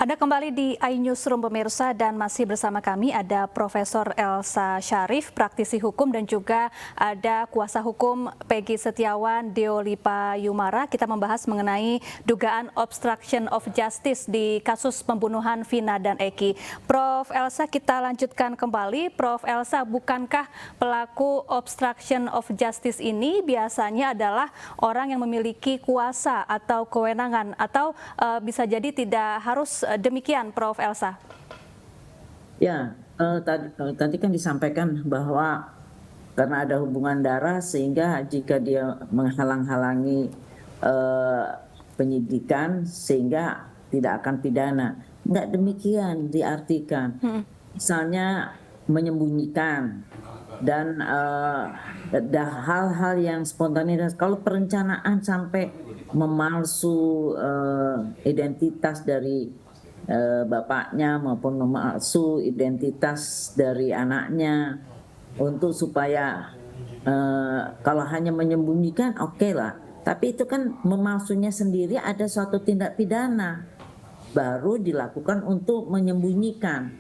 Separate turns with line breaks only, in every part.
Ada kembali di iNewsroom pemirsa dan masih bersama kami ada Profesor Elsa Syarif, praktisi hukum dan juga ada kuasa hukum Peggy Setiawan Deolipa Yumara. Kita membahas mengenai dugaan obstruction of justice di kasus pembunuhan Vina dan Eki. Prof Elsa, kita lanjutkan kembali. Prof Elsa, bukankah pelaku obstruction of justice ini biasanya adalah orang yang memiliki kuasa atau kewenangan atau bisa jadi tidak harus demikian, Prof Elsa?
Ya, tadi kan disampaikan bahwa karena ada hubungan darah sehingga jika dia menghalang-halangi penyidikan sehingga tidak akan pidana. Enggak demikian diartikan. Misalnya menyembunyikan dan ada hal-hal yang spontanitas. Kalau perencanaan sampai memalsu identitas dari bapaknya maupun memalsu identitas dari anaknya untuk supaya kalau hanya menyembunyikan oke lah, tapi itu kan memalsunya sendiri ada suatu tindak pidana baru dilakukan untuk menyembunyikan.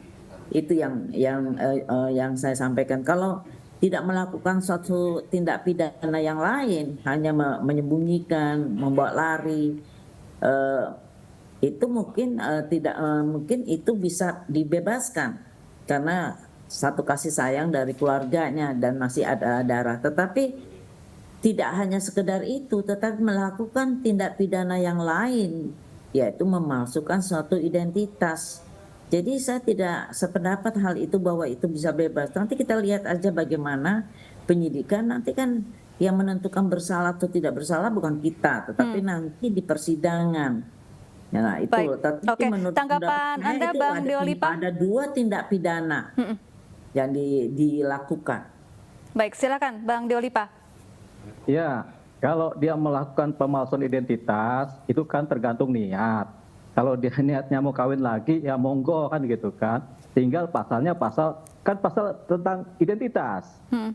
Itu yang saya sampaikan. Kalau tidak melakukan suatu tindak pidana yang lain, hanya menyembunyikan, membawa lari, itu mungkin mungkin itu bisa dibebaskan karena satu kasih sayang dari keluarganya dan masih ada darah. Tetapi tidak hanya sekedar itu, tetapi melakukan tindak pidana yang lain, yaitu memalsukan suatu identitas. Jadi saya tidak sependapat hal itu bahwa itu bisa bebas. Nanti kita lihat aja bagaimana penyidikan, nanti kan yang menentukan bersalah atau tidak bersalah bukan kita, tetapi nanti di persidangan. Nah itu,
Baik.
tapi menurut
Tanggapan Anda,
itu
Bang Deolipa?
ada dua tindak pidana yang dilakukan.
Baik, silakan Bang Deolipa.
Ya, kalau dia melakukan pemalsuan identitas itu kan tergantung niat. Kalau dia niatnya mau kawin lagi ya monggo kan gitu kan. Tinggal pasalnya pasal tentang identitas.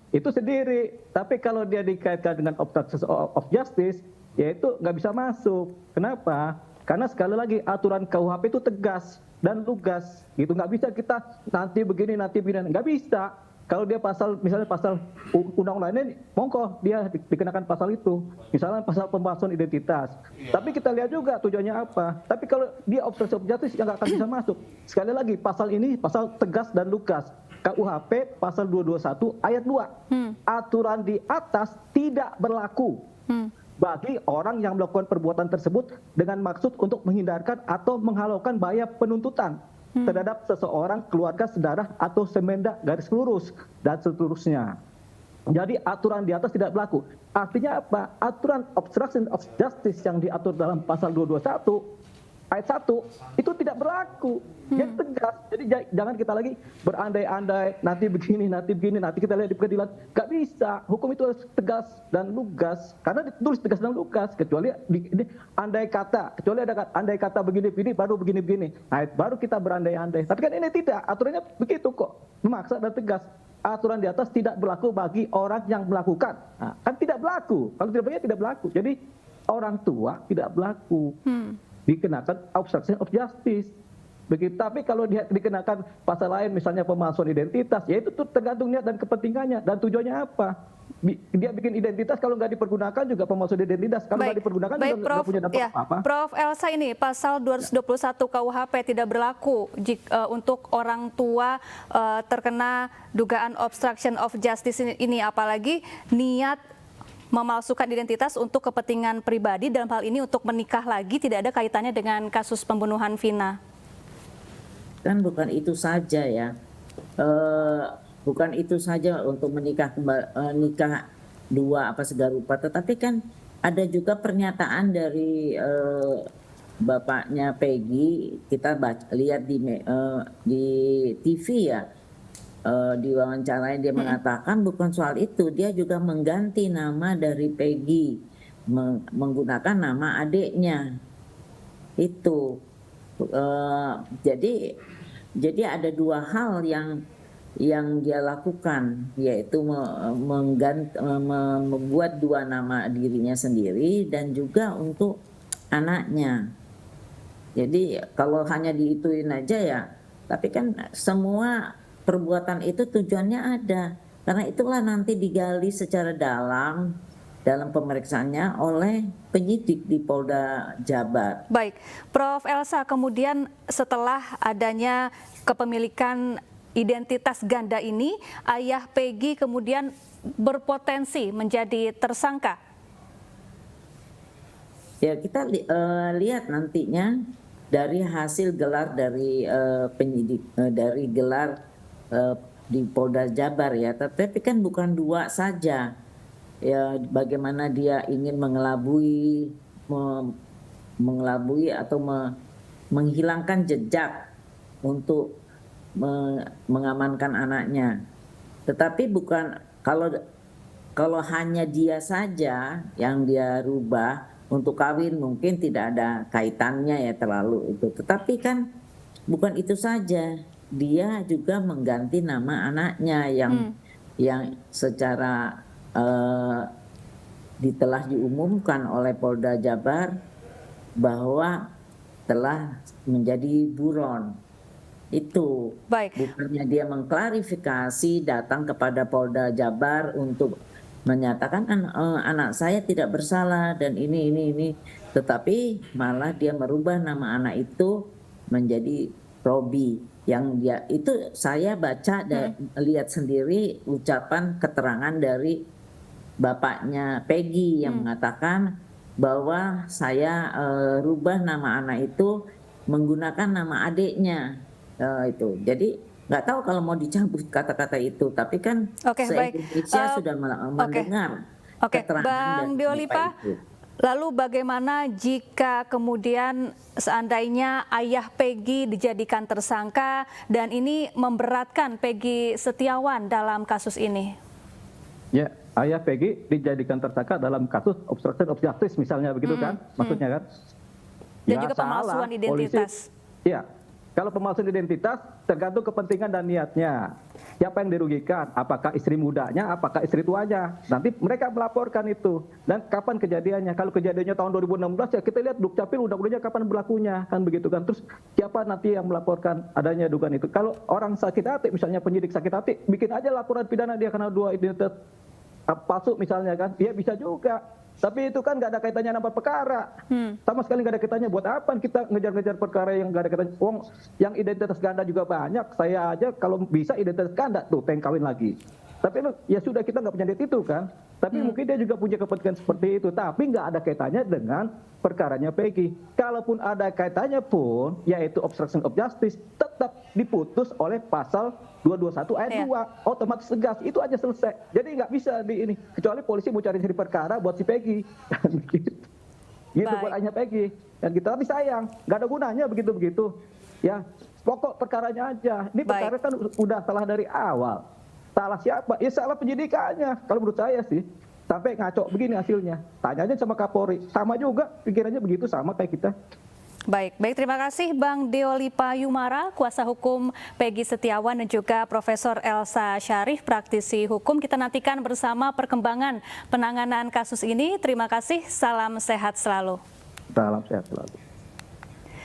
Itu sendiri. Tapi kalau dia dikaitkan dengan obstruction of justice, ya itu nggak bisa masuk. Kenapa? Karena sekali lagi aturan KUHP itu tegas dan lugas, gitu. Nggak bisa kita nanti begini, nggak bisa. Kalau dia misalnya pasal undang-undang ini, monggo dia dikenakan pasal itu. Misalnya pasal pemalsuan identitas. Tapi kita lihat juga tujuannya apa. Tapi kalau dia obstruction of justice, yang nggak akan bisa masuk. Sekali lagi, pasal ini pasal tegas dan lugas. KUHP pasal 221 ayat 2. Aturan di atas tidak berlaku bagi orang yang melakukan perbuatan tersebut dengan maksud untuk menghindarkan atau menghalaukan bahaya penuntutan terhadap seseorang, keluarga, saudara, atau semenda garis lurus, dan seterusnya. Jadi aturan di atas tidak berlaku. Artinya apa? Aturan obstruction of justice yang diatur dalam pasal 221 ayat 1 itu tidak berlaku. Dia tegas. Jadi jangan kita lagi berandai-andai nanti begini, nanti kita lihat di pengadilan. Gak bisa. Hukum itu harus tegas dan lugas. Karena ditulis tegas dan lugas. Kecuali ini andai kata. Kecuali ada andai kata begini-begini, baru begini-begini. Nah, baru kita berandai-andai. Tapi kan ini tidak. Aturannya begitu kok. Memaksa dan tegas. Aturan di atas tidak berlaku bagi orang yang melakukan. Nah, kan tidak berlaku. Kalau tidak berlaku, tidak berlaku. Jadi orang tua tidak berlaku. Dikenakan obstruction of justice. Begitu. Tapi kalau dia dikenakan pasal lain, misalnya pemalsuan identitas, ya itu tuh tergantung niat dan kepentingannya dan tujuannya apa. Dia bikin identitas, kalau nggak dipergunakan juga pemalsuan identitas. Kalau nggak dipergunakan juga nggak punya dampak apa-apa.
Prof Elsa, ini pasal 221 KUHP tidak berlaku untuk orang tua terkena dugaan obstruction of justice ini, apalagi niat memalsukan identitas untuk kepentingan pribadi, dalam hal ini untuk menikah lagi, tidak ada kaitannya dengan kasus pembunuhan Vina.
Kan bukan itu saja ya, bukan itu saja untuk nikah dua apa segala rupa, tetapi kan ada juga pernyataan dari bapaknya Peggy, kita lihat di TV ya. Diwawancarai dia mengatakan bukan soal itu, dia juga mengganti nama dari Peggy menggunakan nama adiknya itu. Jadi ada dua hal yang dia lakukan, yaitu membuat dua nama dirinya sendiri dan juga untuk anaknya. Jadi kalau hanya diituin aja ya, tapi kan semua perbuatan itu tujuannya ada. Karena itulah nanti digali secara dalam pemeriksaannya oleh penyidik di Polda Jabar.
Baik, Prof. Elsa, kemudian setelah adanya kepemilikan identitas ganda ini, ayah Peggy kemudian berpotensi menjadi tersangka.
Ya kita lihat nantinya dari hasil gelar dari penyidik, dari gelar di Polda Jabar ya. Tapi kan bukan dua saja. Ya bagaimana dia ingin mengelabui atau menghilangkan jejak untuk mengamankan anaknya. Tetapi bukan kalau hanya dia saja yang dia rubah untuk kawin, mungkin tidak ada kaitannya ya terlalu itu. Tetapi kan bukan itu saja, dia juga mengganti nama anaknya yang secara telah diumumkan oleh Polda Jabar bahwa telah menjadi buron. Itu
Baik.
bukannya dia mengklarifikasi, datang kepada Polda Jabar untuk menyatakan anak saya tidak bersalah dan ini, tetapi malah dia merubah nama anak itu menjadi Robi, yang dia itu saya baca dan lihat sendiri ucapan keterangan dari bapaknya Peggy yang mengatakan bahwa saya rubah nama anak itu menggunakan nama adiknya itu. Jadi nggak tahu kalau mau dicabut kata-kata itu, tapi kan se-Indonesia sudah mendengar keterangan
Bang
dari
Deolipa,
bapak itu.
lalu bagaimana jika kemudian seandainya ayah Peggy dijadikan tersangka dan ini memberatkan Peggy Setiawan dalam kasus ini?
Ya, ayah Peggy dijadikan tersangka dalam kasus obstruction of justice misalnya begitu kan, maksudnya kan?
Dan juga pemalsuan identitas.
Iya, kalau pemalsuan identitas tergantung kepentingan dan niatnya. Siapa yang dirugikan? Apakah istri mudanya, apakah istri tuanya? Nanti mereka melaporkan itu. Dan kapan kejadiannya? Kalau kejadiannya tahun 2016 ya kita lihat Dukcapil undang-undangnya kapan berlakunya, kan begitu kan. Terus siapa nanti yang melaporkan adanya dugaan itu? Kalau orang sakit hati, misalnya penyidik sakit hati, bikin aja laporan pidana dia karena dua identitas palsu misalnya kan, dia bisa juga. Tapi itu kan nggak ada kaitannya sama perkara, sama sekali nggak ada kaitannya. Buat apa kita ngejar-ngejar perkara yang nggak ada kaitannya? Wong yang identitas ganda juga banyak. Saya aja kalau bisa identitas ganda tuh pengen kawin lagi. Tapi ya sudah, kita nggak punya duit itu kan. Tapi mungkin dia juga punya kepentingan seperti itu. Tapi nggak ada kaitannya dengan perkaranya Peggy. Kalaupun ada kaitannya pun, yaitu obstruction of justice, tetap diputus oleh pasal 221 ayat 2. Otomatis tegas, itu aja selesai. Jadi nggak bisa di ini. Kecuali polisi mau cari perkara buat si Peggy. Gitu buat ayahnya Peggy. Dan kita tapi sayang, nggak ada gunanya begitu-begitu. Ya, pokok perkaranya aja. Ini perkara kan udah salah dari awal. Salah siapa? Ya salah penyidikannya. Kalau menurut saya sih, sampai ngaco begini hasilnya. Tanya aja sama Kapolri. Sama juga, pikirannya begitu, sama kayak kita.
Baik, terima kasih Bang Deolipa Yumara, kuasa hukum Peggy Setiawan dan juga Profesor Elsa Syarif, praktisi hukum. Kita nantikan bersama perkembangan penanganan kasus ini. Terima kasih, salam sehat selalu.
Salam sehat selalu.